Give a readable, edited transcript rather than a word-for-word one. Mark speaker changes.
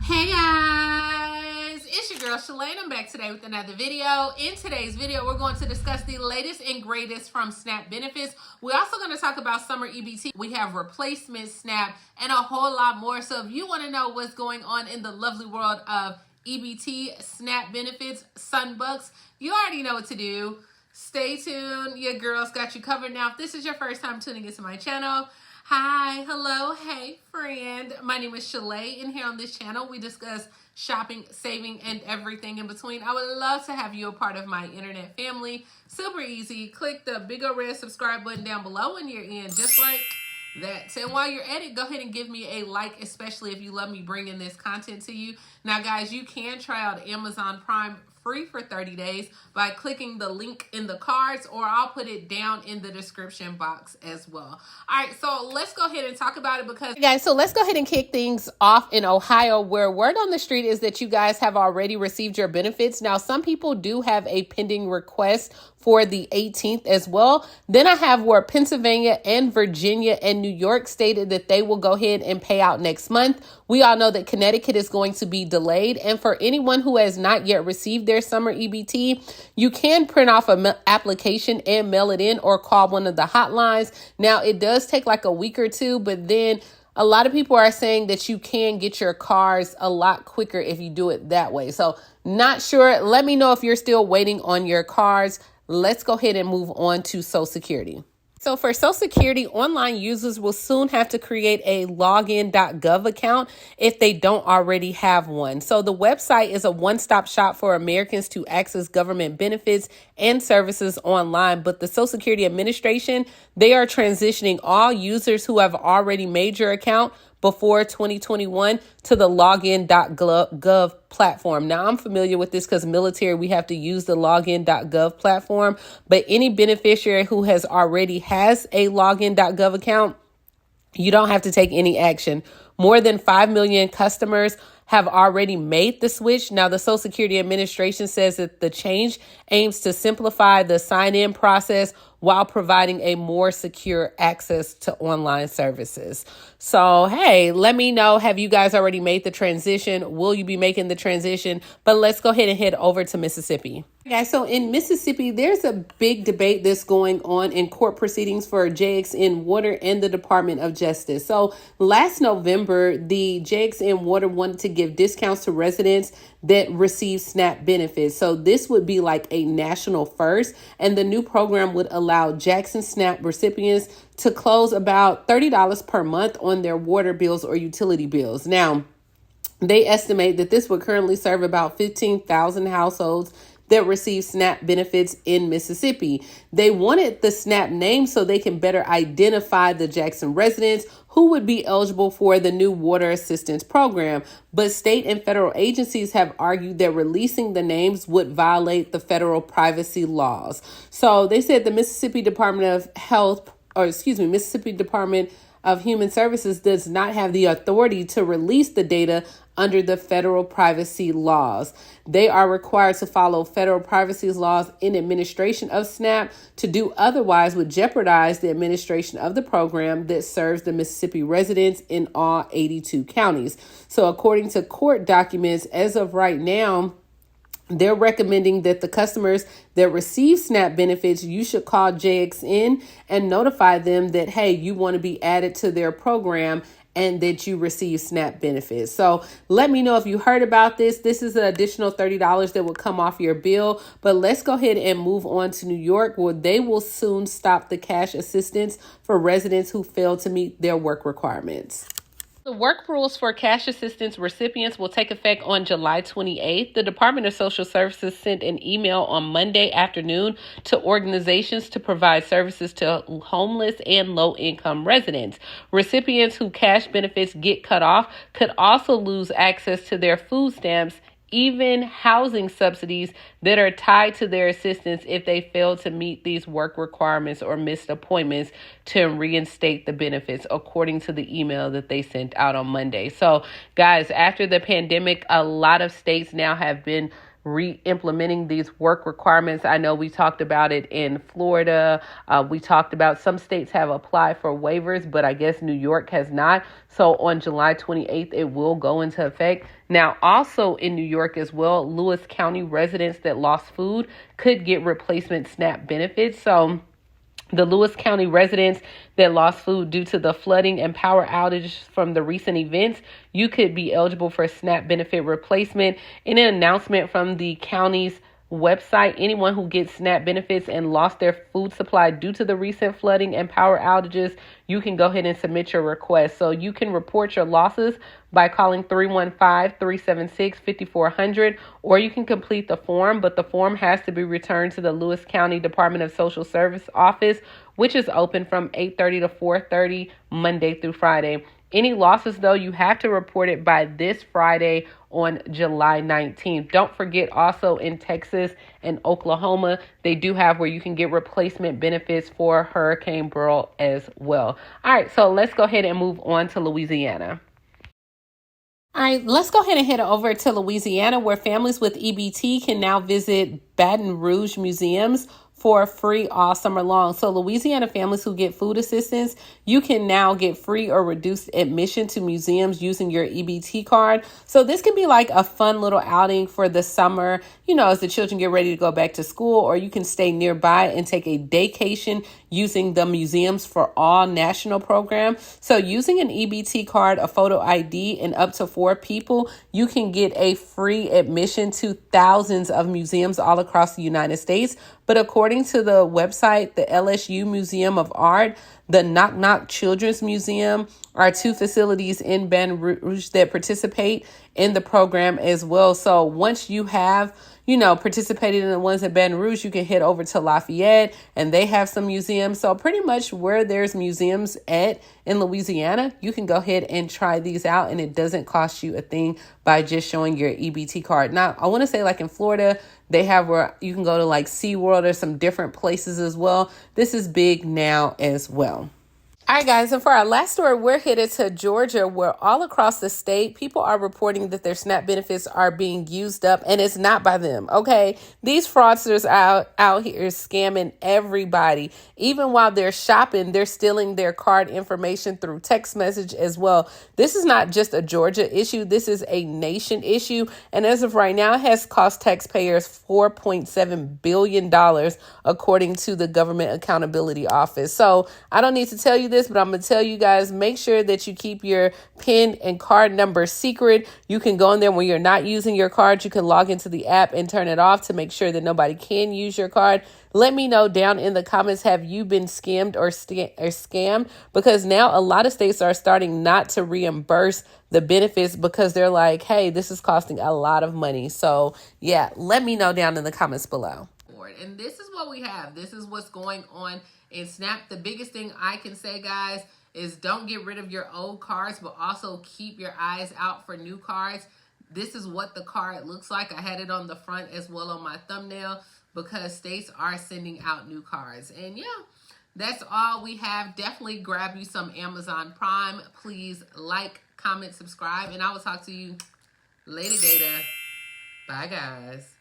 Speaker 1: Hey guys, it's your girl Shalae and I'm back today with another video. In today's video, we're going to discuss the latest and greatest from SNAP benefits. We're also going to talk about summer EBT. We have replacement SNAP and a whole lot more. So if you want to know what's going on in the lovely world of EBT, SNAP benefits, Sunbucks, you already know what to do. Stay tuned. Your girl's got you covered. Now, if this is your first time tuning into my channel, hi, hello, hey, friend. My name is Shalae, and here on this channel, we discuss shopping, saving, and everything in between. I would love to have you a part of my internet family. Super easy. Click the big old red subscribe button down below when you're in, just like that. And while you're at it, go ahead and give me a like, especially if you love me bringing this content to you. Now, guys, you can try out Amazon Prime free for 30 days by clicking the link in the cards, or I'll put it down in the description box as well. All right, so let's go ahead and talk about it because guys, so let's go ahead and kick things off in Ohio, where word on the street is that you guys have already received your benefits. Now, some people do have a pending request for the 18th as well. Then I have where Pennsylvania and Virginia and New York stated that they will go ahead and pay out next month. We all know that Connecticut is going to be delayed. And for anyone who has not yet received their summer EBT, you can print off an application and mail it in or call one of the hotlines. Now, it does take like a week or two, but then a lot of people are saying that you can get your cars a lot quicker if you do it that way. So not sure. Let me know if you're still waiting on your cars. Let's go ahead and move on to Social Security. So for Social Security, online users will soon have to create a login.gov account if they don't already have one. So the website is a one-stop shop for Americans to access government benefits and services online. But the Social Security Administration, they are transitioning all users who have already made your account before 2021 to the login.gov platform. Now, I'm familiar with this because military, we have to use the login.gov platform, but any beneficiary who has already has a login.gov account, you don't have to take any action. More than 5 million customers have already made the switch. Now, the Social Security Administration says that the change aims to simplify the sign-in process while providing a more secure access to online services. So, hey, let me know, have you guys already made the transition? Will you be making the transition? But let's go ahead and head over to Mississippi. Guys, so in Mississippi, there's a big debate that's going on in court proceedings for JXN Water and the Department of Justice. So last November, the JXN Water wanted to give discounts to residents that receive SNAP benefits. So this would be like a national first, and the new program would allow Jackson SNAP recipients to close about $30 per month on their water bills or utility bills. Now, they estimate that this would currently serve about 15,000 households that receive SNAP benefits in Mississippi. They wanted the SNAP name so they can better identify the Jackson residents who would be eligible for the new water assistance program. But state and federal agencies have argued that releasing the names would violate the federal privacy laws. So they said the Mississippi Department of Human Services does not have the authority to release the data under the federal privacy laws. They are required to follow federal privacy laws in administration of SNAP. To do otherwise would jeopardize the administration of the program that serves the Mississippi residents in all 82 counties. So according to court documents, as of right now, they're recommending that the customers that receive SNAP benefits, you should call JXN and notify them that, hey, you want to be added to their program and that you receive SNAP benefits. So let me know if you heard about this. This is an additional $30 that will come off your bill. But let's go ahead and move on to New York, where they will soon stop the cash assistance for residents who fail to meet their work requirements. The work rules for cash assistance recipients will take effect on July 28th. The Department of Social Services sent an email on Monday afternoon to organizations to provide services to homeless and low-income residents. Recipients whose cash benefits get cut off could also lose access to their food stamps, even housing subsidies that are tied to their assistance if they fail to meet these work requirements or missed appointments to reinstate the benefits, according to the email that they sent out on Monday. So, guys, after the pandemic, a lot of states now have been re-implementing these work requirements. I know we talked about it in Florida. We talked about some states have applied for waivers, but I guess New York has not. So on July 28th, it will go into effect. Now, also in New York as well, Lewis County residents that lost food could get replacement SNAP benefits. So the Lewis County residents that lost food due to the flooding and power outage from the recent events, you could be eligible for SNAP benefit replacement. In an announcement from the county's website, anyone who gets SNAP benefits and lost their food supply due to the recent flooding and power outages, you can go ahead and submit your request. So you can report your losses by calling 315-376-5400, or you can complete the form, but the form has to be returned to the Lewis County Department of Social Service office, which is open from 8:30 to 4:30 Monday through Friday. Any losses, though, you have to report it by this Friday on July 19th. Don't forget, also in Texas and Oklahoma, they do have where you can get replacement benefits for Hurricane Beryl as well. All right, so let's go ahead and move on to Louisiana. All right, let's go ahead and head over to Louisiana, where families with EBT can now visit Baton Rouge museums for free all summer long. So Louisiana families who get food assistance, you can now get free or reduced admission to museums using your EBT card. So this can be like a fun little outing for the summer, you know, as the children get ready to go back to school, or you can stay nearby and take a daycation using the Museums for All national program. So using an EBT card, a photo ID, and up to 4 people, you can get a free admission to thousands of museums all across the United States. But according to the website, the LSU Museum of Art, the Knock Knock Children's Museum are 2 facilities in Baton Rouge that participate in the program as well. So once you have, participated in the ones at Baton Rouge, you can head over to Lafayette, and they have some museums. So pretty much where there's museums at in Louisiana, you can go ahead and try these out, and it doesn't cost you a thing by just showing your EBT card. Now, I want to say like in Florida, they have where you can go to like SeaWorld or some different places as well. This is big now as well. All right, guys, and for our last story, we're headed to Georgia, where all across the state, people are reporting that their SNAP benefits are being used up, and it's not by them, okay? These fraudsters out here scamming everybody. Even while they're shopping, they're stealing their card information through text message as well. This is not just a Georgia issue. This is a nation issue, and as of right now, it has cost taxpayers $4.7 billion, according to the Government Accountability Office. So I don't need to tell you this, but I'm going to tell you guys, make sure that you keep your PIN and card number secret. You can go in there when you're not using your card. You can log into the app and turn it off to make sure that nobody can use your card. Let me know down in the comments, have you been scammed or scammed? Because now a lot of states are starting not to reimburse the benefits because they're like, hey, this is costing a lot of money. So yeah, let me know down in the comments below. And this is what we have. This is what's going on in SNAP. The biggest thing I can say, guys, is don't get rid of your old cards, but also keep your eyes out for new cards. This is what the card looks like. I had it on the front as well on my thumbnail because states are sending out new cards. And yeah, that's all we have. Definitely grab you some Amazon Prime. Please like, comment, subscribe, and I will talk to you later, Gator. Bye, guys.